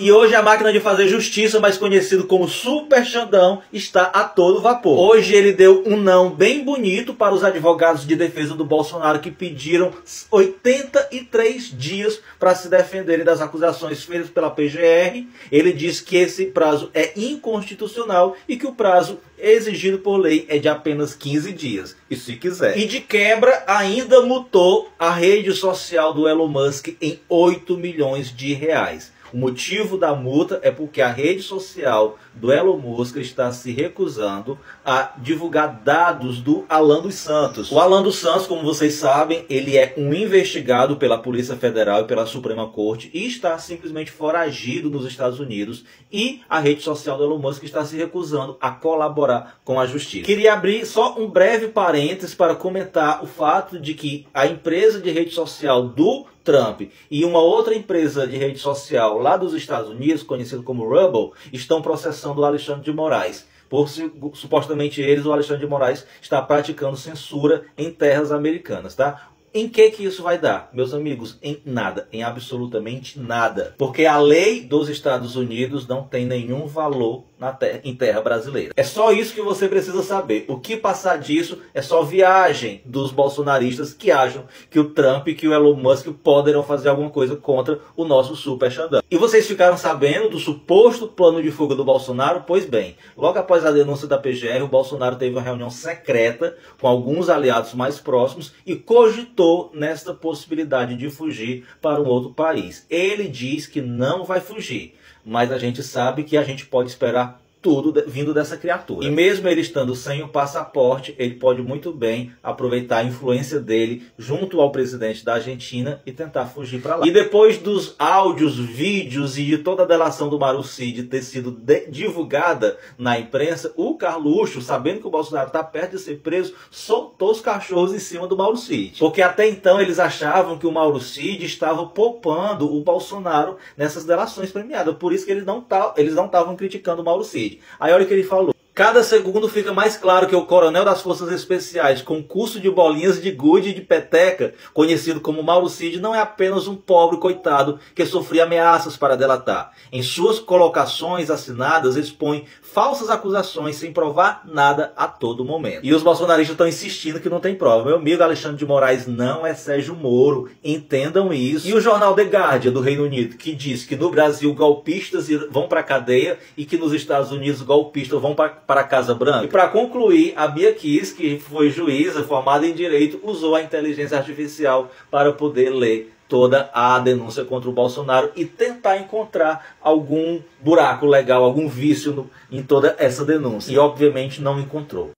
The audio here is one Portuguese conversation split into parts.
E hoje a máquina de fazer justiça, mais conhecido como Super Xandão, está a todo vapor. Hoje ele deu um não bem bonito para os advogados de defesa do Bolsonaro que pediram 83 dias para se defenderem das acusações feitas pela PGR. Ele disse que esse prazo é inconstitucional e que o prazo exigido por lei é de apenas 15 dias, e se quiser. E de quebra ainda multou a rede social do Elon Musk em 8 milhões de reais. O motivo da multa é porque a rede social do Elon Musk está se recusando a divulgar dados do Alan dos Santos. O Alan dos Santos, como vocês sabem, ele é um investigado pela Polícia Federal e pela Suprema Corte e está simplesmente foragido nos Estados Unidos, e a rede social do Elon Musk está se recusando a colaborar com a justiça. Queria abrir só um breve parênteses para comentar o fato de que a empresa de rede social do Trump e uma outra empresa de rede social lá dos Estados Unidos, conhecida como Rumble, estão processando o Alexandre de Moraes. Supostamente o Alexandre de Moraes está praticando censura em terras americanas, tá? Em que isso vai dar, meus amigos? Em nada, em absolutamente nada. Porque a lei dos Estados Unidos não tem nenhum valor em terra brasileira. É só isso que você precisa saber. O que passar disso é só viagem dos bolsonaristas que acham que o Trump e que o Elon Musk poderão fazer alguma coisa contra o nosso Super Xandão. E vocês ficaram sabendo do suposto plano de fuga do Bolsonaro? Pois bem, logo após a denúncia da PGR, o Bolsonaro teve uma reunião secreta com alguns aliados mais próximos e cogitou nesta possibilidade de fugir para um outro país. Ele diz que não vai fugir, mas a gente sabe que a gente pode esperar tudo vindo dessa criatura. E mesmo ele estando sem o passaporte, ele pode muito bem aproveitar a influência dele junto ao presidente da Argentina e tentar fugir para lá. E depois dos áudios, vídeos e de toda a delação do Mauro Cid ter sido divulgada na imprensa, o Carluxo, sabendo que o Bolsonaro está perto de ser preso, soltou os cachorros em cima do Mauro Cid. Porque até então eles achavam que o Mauro Cid estava poupando o Bolsonaro nessas delações premiadas. Por isso que eles não estavam criticando o Mauro Cid. Aí olha o que ele falou. Cada segundo fica mais claro que o coronel das Forças Especiais, com curso de bolinhas de gude e de peteca, conhecido como Mauro Cid, não é apenas um pobre coitado que sofria ameaças para delatar. Em suas colocações assinadas, expõe falsas acusações sem provar nada a todo momento. E os bolsonaristas estão insistindo que não tem prova. Meu amigo Alexandre de Moraes não é Sérgio Moro, entendam isso. E o jornal The Guardian do Reino Unido, que diz que no Brasil golpistas vão para a cadeia e que nos Estados Unidos golpistas vão para a Casa Branca. E para concluir, a Bia Kiss, que foi juíza formada em Direito, usou a inteligência artificial para poder ler toda a denúncia contra o Bolsonaro e tentar encontrar algum buraco legal, algum vício em toda essa denúncia. E obviamente não encontrou.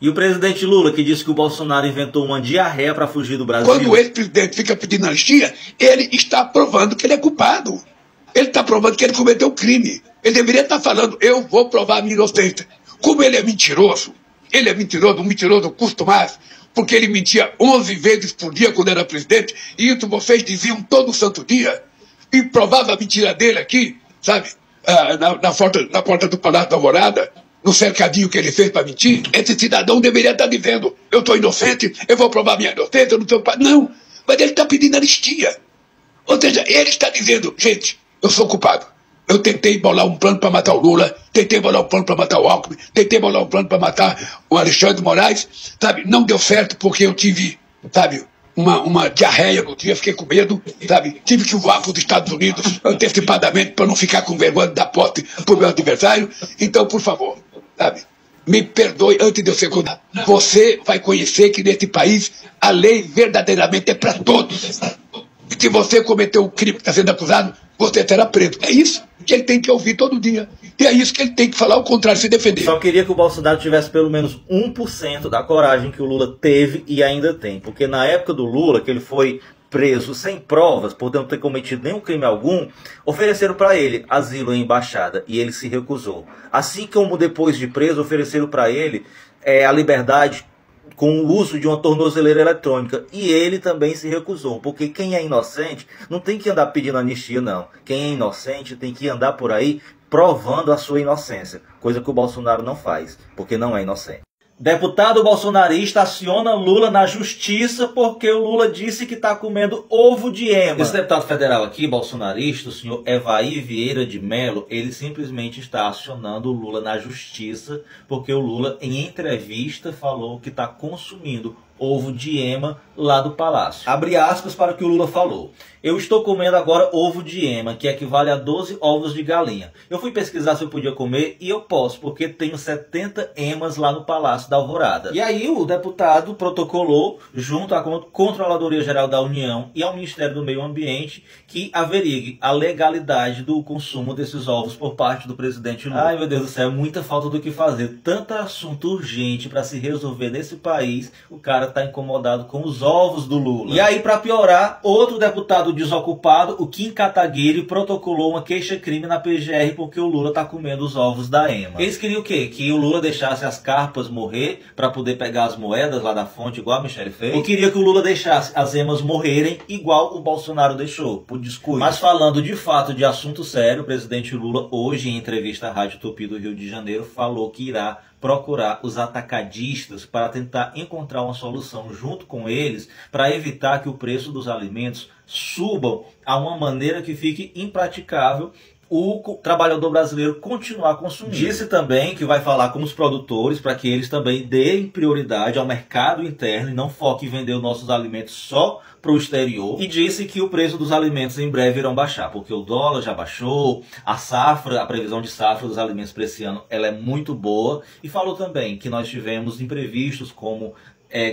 E o presidente Lula, que disse que o Bolsonaro inventou uma diarreia para fugir do Brasil. Quando o ex-presidente fica pedindo anistia, ele está provando que ele é culpado. Ele está provando que ele cometeu crime. Ele deveria estar falando, eu vou provar a minha inocência. Como ele é mentiroso, um mentiroso custo mais, porque ele mentia 11 vezes por dia quando era presidente, e isso vocês diziam todo santo dia, e provava a mentira dele aqui, sabe, na porta do Palácio da Alvorada, no cercadinho que ele fez para mentir. Esse cidadão deveria estar dizendo, eu estou inocente, eu vou provar minha inocência, eu não estou... Não, mas ele está pedindo anistia. Ou seja, ele está dizendo, gente, eu sou culpado. Eu tentei bolar um plano para matar o Lula, tentei bolar um plano para matar o Alckmin, tentei bolar um plano para matar o Alexandre de Moraes, sabe? Não deu certo porque eu tive, sabe, uma diarreia no dia, fiquei com medo, sabe? Tive que voar para os Estados Unidos antecipadamente para não ficar com vergonha da posse para o meu adversário. Então, por favor, sabe? Me perdoe antes de eu ser condenado. Você vai conhecer que nesse país a lei verdadeiramente é para todos. E se você cometeu o crime que está sendo acusado, você será preso. É isso que ele tem que ouvir todo dia. E é isso que ele tem que falar, ao contrário, se defender. Só queria que o Bolsonaro tivesse pelo menos 1% da coragem que o Lula teve e ainda tem. Porque na época do Lula, que ele foi preso sem provas, por não ter cometido nenhum crime algum, ofereceram para ele asilo em embaixada e ele se recusou. Assim como depois de preso, ofereceram para ele a liberdade com o uso de uma tornozeleira eletrônica. E ele também se recusou, porque quem é inocente não tem que andar pedindo anistia, não. Quem é inocente tem que andar por aí provando a sua inocência, coisa que o Bolsonaro não faz, porque não é inocente. Deputado bolsonarista aciona Lula na justiça porque o Lula disse que está comendo ovo de ema. Esse deputado federal aqui, bolsonarista, o senhor Evaí Vieira de Mello, ele simplesmente está acionando o Lula na justiça porque o Lula, em entrevista, falou que está consumindo ovo de ema lá do palácio. Abre aspas para o que o Lula falou. Eu estou comendo agora ovo de ema, que equivale a 12 ovos de galinha. Eu fui pesquisar se eu podia comer e eu posso, porque tenho 70 emas lá no Palácio da Alvorada. E aí o deputado protocolou, junto à Controladoria Geral da União e ao Ministério do Meio Ambiente, que averigue a legalidade do consumo desses ovos por parte do presidente Lula. Ai, meu Deus do céu, é muita falta do que fazer. Tanto assunto urgente para se resolver nesse país, o cara tá incomodado com os ovos do Lula. E aí, para piorar, outro deputado desocupado, o Kim Kataguiri, protocolou uma queixa-crime na PGR porque o Lula tá comendo os ovos da ema. Eles queriam o quê? Que o Lula deixasse as carpas morrer para poder pegar as moedas lá da fonte, igual a Michelle fez? Ou queria que o Lula deixasse as emas morrerem, igual o Bolsonaro deixou, por descuido? Mas falando de fato de assunto sério, o presidente Lula, hoje em entrevista à Rádio Tupi do Rio de Janeiro, falou que irá procurar os atacadistas para tentar encontrar uma solução junto com eles para evitar que o preço dos alimentos subam a uma maneira que fique impraticável o trabalhador brasileiro continuar consumindo. Disse também que vai falar com os produtores para que eles também deem prioridade ao mercado interno e não foquem em vender os nossos alimentos só para o exterior. E disse que o preço dos alimentos em breve irão baixar, porque o dólar já baixou, a safra, a previsão de safra dos alimentos para esse ano, ela é muito boa. E falou também que nós tivemos imprevistos como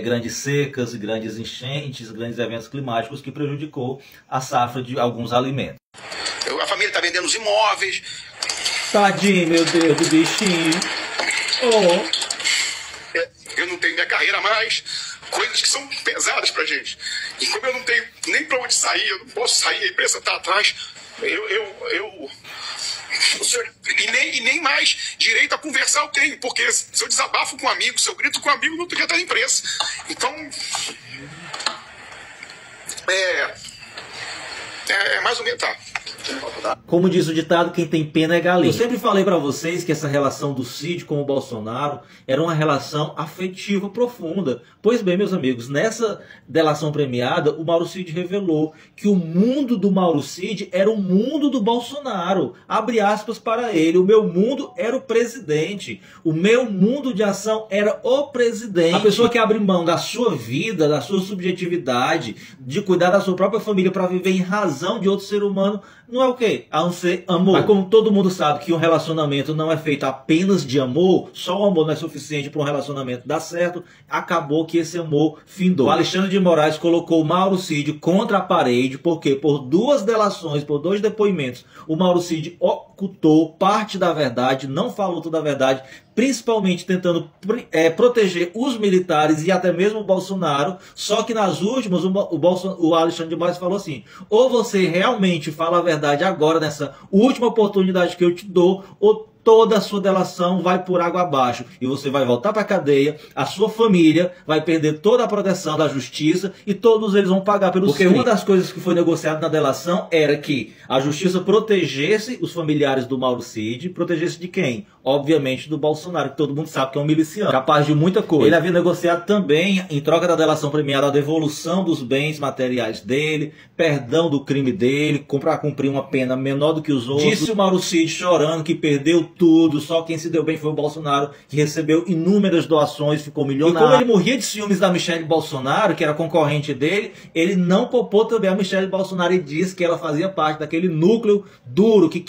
grandes secas, grandes enchentes, grandes eventos climáticos que prejudicou a safra de alguns alimentos. A família está vendendo os imóveis. Tadinho, meu Deus, do bichinho. Oh. Eu não tenho minha carreira mais. Coisas que são pesadas pra gente. E como eu não tenho nem pra onde sair, eu não posso sair, a empresa tá atrás. E nem mais direito a conversar eu tenho, porque se eu desabafo com um amigo, se eu grito com um amigo, não teria estar na imprensa. Então. É mais ou menos, tá. Como diz o ditado, quem tem pena é galinha. Eu sempre falei pra vocês que essa relação do Cid com o Bolsonaro era uma relação afetiva profunda. Pois bem, meus amigos, nessa delação premiada, o Mauro Cid revelou que o mundo do Mauro Cid era o mundo do Bolsonaro. Abre aspas para ele: o meu mundo era o presidente. O meu mundo de ação era o presidente. A pessoa que abre mão da sua vida, da sua subjetividade, de cuidar da sua própria família para viver em razão de outro ser humano, não é o quê? A não ser amor. Mas como todo mundo sabe que um relacionamento não é feito apenas de amor, só o amor não é suficiente para um relacionamento dar certo, acabou que esse amor findou. O Alexandre de Moraes colocou o Mauro Cid contra a parede, porque por 2 delações, por 2 depoimentos, o Mauro Cid ocultou parte da verdade, não falou toda a verdade, principalmente tentando proteger os militares e até mesmo o Bolsonaro. Só que nas últimas o Alexandre de Moraes falou assim: ou você realmente fala a verdade agora nessa última oportunidade que eu te dou, ou toda a sua delação vai por água abaixo e você vai voltar para a cadeia, a sua família vai perder toda a proteção da justiça e todos eles vão pagar pelos crimes. Porque uma das coisas que foi negociada na delação era que a justiça protegesse os familiares do Mauro Cid. Protegesse de quem? Obviamente do Bolsonaro, que todo mundo sabe que é um miliciano, capaz de muita coisa. Ele havia negociado também, em troca da delação premiada, a devolução dos bens materiais dele, perdão do crime dele, para cumprir uma pena menor do que os outros. Disse o Mauro Cid chorando que perdeu tudo, só quem se deu bem foi o Bolsonaro, que recebeu inúmeras doações, ficou milionário. E como ele morria de ciúmes da Michelle Bolsonaro, que era concorrente dele, ele não poupou também a Michelle Bolsonaro e disse que ela fazia parte daquele núcleo duro que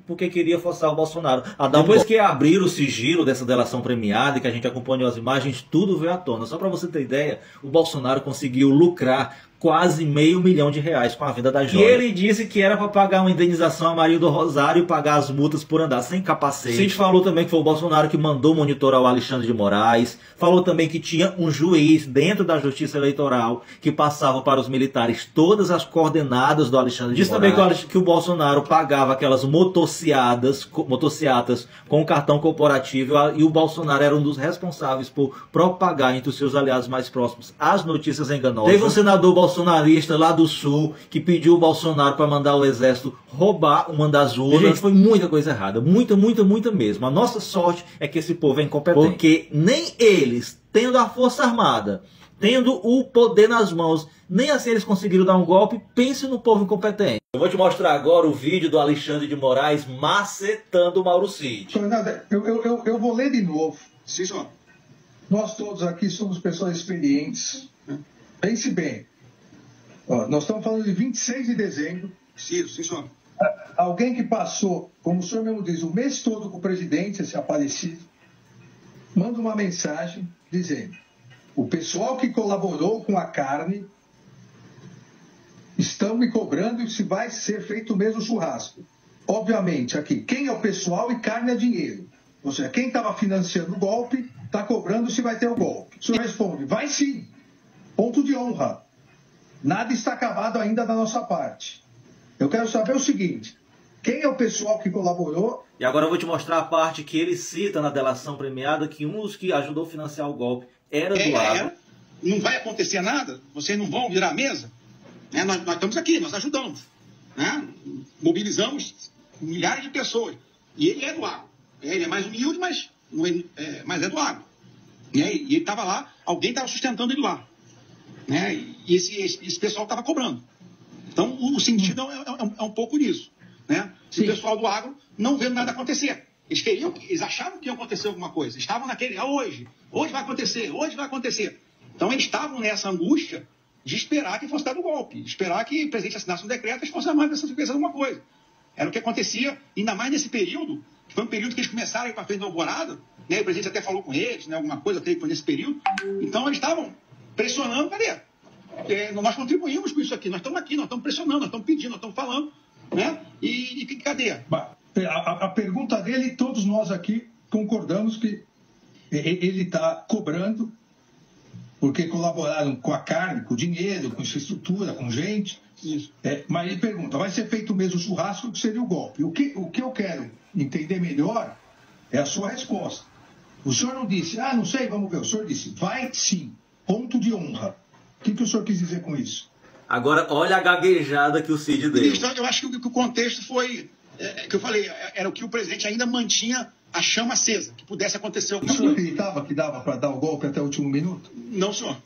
porque queria forçar o Bolsonaro a dar Depois que abriram o sigilo dessa delação premiada e que a gente acompanhou as imagens, tudo veio à tona. Só para você ter ideia, o Bolsonaro conseguiu lucrar quase R$500 milhão com a venda da joia. E ele disse que era para pagar uma indenização a Maria do Rosário e pagar as multas por andar sem capacete. Cid falou também que foi o Bolsonaro que mandou monitorar o Alexandre de Moraes. Falou também que tinha um juiz dentro da Justiça Eleitoral que passava para os militares todas as coordenadas do Alexandre de Moraes. Disse também que o Bolsonaro pagava aquelas motociatas com o cartão corporativo e o Bolsonaro era um dos responsáveis por propagar entre os seus aliados mais próximos as notícias enganosas. Teve um senador bolsonarista lá do Sul que pediu o Bolsonaro para mandar o exército roubar uma das urnas. Gente, foi muita coisa errada. Muita mesmo. A nossa sorte é que esse povo é incompetente. Porque nem eles, tendo a Força Armada, tendo o poder nas mãos, nem assim eles conseguiram dar um golpe. Pense no povo incompetente. Eu vou te mostrar agora o vídeo do Alexandre de Moraes macetando o Mauro Cid. Eu vou ler de novo. Sim, senhor. Nós todos aqui somos pessoas experientes. Pense bem. Ó, nós estamos falando de 26 de dezembro. Sim, senhor. Alguém que passou, como o senhor mesmo diz, o mês todo com o presidente, esse aparecido, manda uma mensagem dizendo: o pessoal que colaborou com a carne estão me cobrando se vai ser feito o mesmo churrasco. Obviamente, aqui, quem é o pessoal e carne é dinheiro. Ou seja, quem estava financiando o golpe está cobrando se vai ter o golpe. O senhor responde: vai sim. Ponto de honra. Nada está acabado ainda da nossa parte. Eu quero saber o seguinte: quem é o pessoal que colaborou? E agora eu vou te mostrar a parte que ele cita na delação premiada, que um dos que ajudou a financiar o golpe era do Agro. Não vai acontecer nada? Vocês não vão virar a mesa? Nós estamos aqui, nós ajudamos. Né? Mobilizamos milhares de pessoas. E ele é do Agro. Ele é mais humilde, mas é do Agro. E ele estava lá, alguém estava sustentando ele lá. Né? E esse pessoal estava cobrando. Então, o sentido é um pouco nisso. Né? O pessoal do Agro não vendo nada acontecer. Eles achavam que ia acontecer alguma coisa. Estavam naquele, hoje vai acontecer. Então, eles estavam nessa angústia de esperar que fosse dado o golpe. Esperar que o presidente assinasse um decreto e as Forças Armadas fizessem alguma coisa. Era o que acontecia, ainda mais nesse período, que foi um período que eles começaram a ir para frente da Alvorada, né? O presidente até falou com eles, né? Alguma coisa que foi nesse período. Então, eles estavam pressionando, cadê? Nós contribuímos com isso aqui, nós estamos aqui, nós estamos pressionando, nós estamos pedindo, nós estamos falando, né? E cadê? A pergunta dele, todos nós aqui concordamos que ele está cobrando porque colaboraram com a carne, com o dinheiro, com infraestrutura, com gente. Isso. Mas ele pergunta: vai ser feito o mesmo churrasco que seria o golpe? O que eu quero entender melhor é a sua resposta. O senhor não disse: não sei, vamos ver. O senhor disse: vai sim, ponto de honra. O que o senhor quis dizer com isso? Agora, olha a gaguejada que o Cid deu. Eu acho que o contexto foi, que eu falei, era o que o presidente ainda mantinha a chama acesa, que pudesse acontecer alguma coisa. O senhor acreditava que dava para dar o golpe até o último minuto? Não, senhor.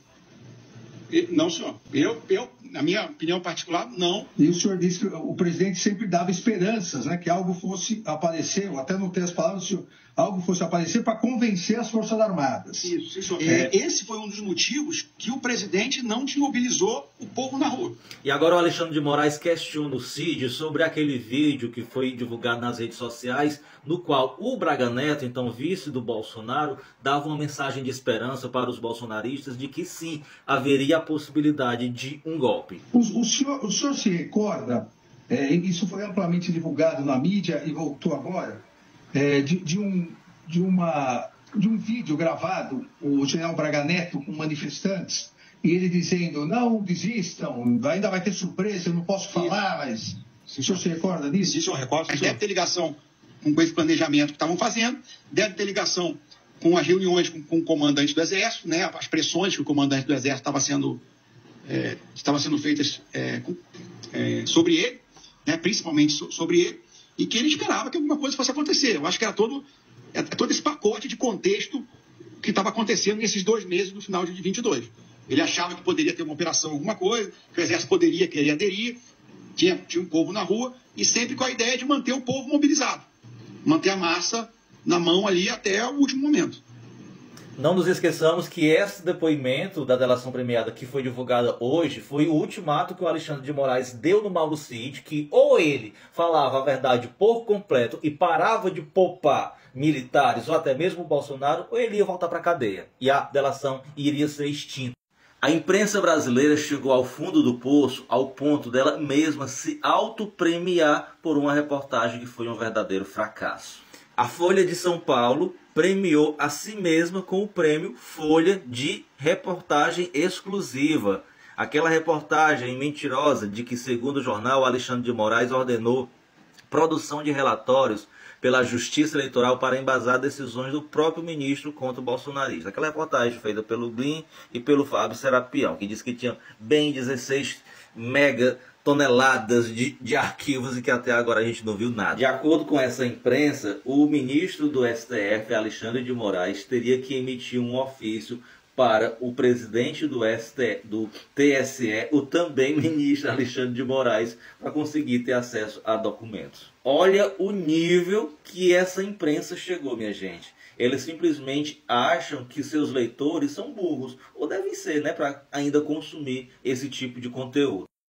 Não, senhor. Eu, na minha opinião particular, não. E o senhor disse que o presidente sempre dava esperanças, né? Que algo fosse aparecer, ou até não ter as palavras, senhor, algo fosse aparecer para convencer as Forças Armadas. Isso, senhor. Esse foi um dos motivos que o presidente não desmobilizou o povo na rua. E agora o Alexandre de Moraes questiona o Cid sobre aquele vídeo que foi divulgado nas redes sociais, no qual o Braga Neto, então vice do Bolsonaro, dava uma mensagem de esperança para os bolsonaristas de que sim, haveria a possibilidade de um golpe. O senhor se recorda, isso foi amplamente divulgado na mídia e voltou agora, de um vídeo gravado, o general Braga Neto com manifestantes, e ele dizendo: não desistam, ainda vai ter surpresa, eu não posso falar, mas... O senhor se recorda disso? Isso eu recordo. Deve ter ligação com esse planejamento que estavam fazendo, deve ter ligação com as reuniões com o comandante do Exército, né, as pressões que o comandante do Exército estavam sendo feitas sobre ele, né, principalmente sobre ele, e que ele esperava que alguma coisa fosse acontecer. Eu acho que era todo esse pacote de contexto que estava acontecendo nesses 2 meses do final de 22. Ele achava que poderia ter uma operação, alguma coisa, que o Exército poderia querer aderir, tinha um povo na rua, e sempre com a ideia de manter o povo mobilizado, manter a massa na mão ali até o último momento. Não nos esqueçamos que esse depoimento da delação premiada que foi divulgada hoje foi o ultimato que o Alexandre de Moraes deu no Mauro Cid, que ou ele falava a verdade por completo e parava de poupar militares ou até mesmo o Bolsonaro, ou ele ia voltar para a cadeia e a delação iria ser extinta. A imprensa brasileira chegou ao fundo do poço ao ponto dela mesma se autopremiar por uma reportagem que foi um verdadeiro fracasso. A Folha de São Paulo premiou a si mesma com o prêmio Folha de Reportagem Exclusiva. Aquela reportagem mentirosa de que, segundo o jornal, Alexandre de Moraes ordenou produção de relatórios pela Justiça Eleitoral para embasar decisões do próprio ministro contra o bolsonarista. Aquela reportagem feita pelo Glyn e pelo Fábio Serapião, que disse que tinha bem 16 megatoneladas de arquivos e que até agora a gente não viu nada. De acordo com essa imprensa, o ministro do STF, Alexandre de Moraes, teria que emitir um ofício para o presidente do TSE, o também ministro Alexandre de Moraes, para conseguir ter acesso a documentos. Olha o nível que essa imprensa chegou, minha gente. Eles simplesmente acham que seus leitores são burros, ou devem ser, né, para ainda consumir esse tipo de conteúdo.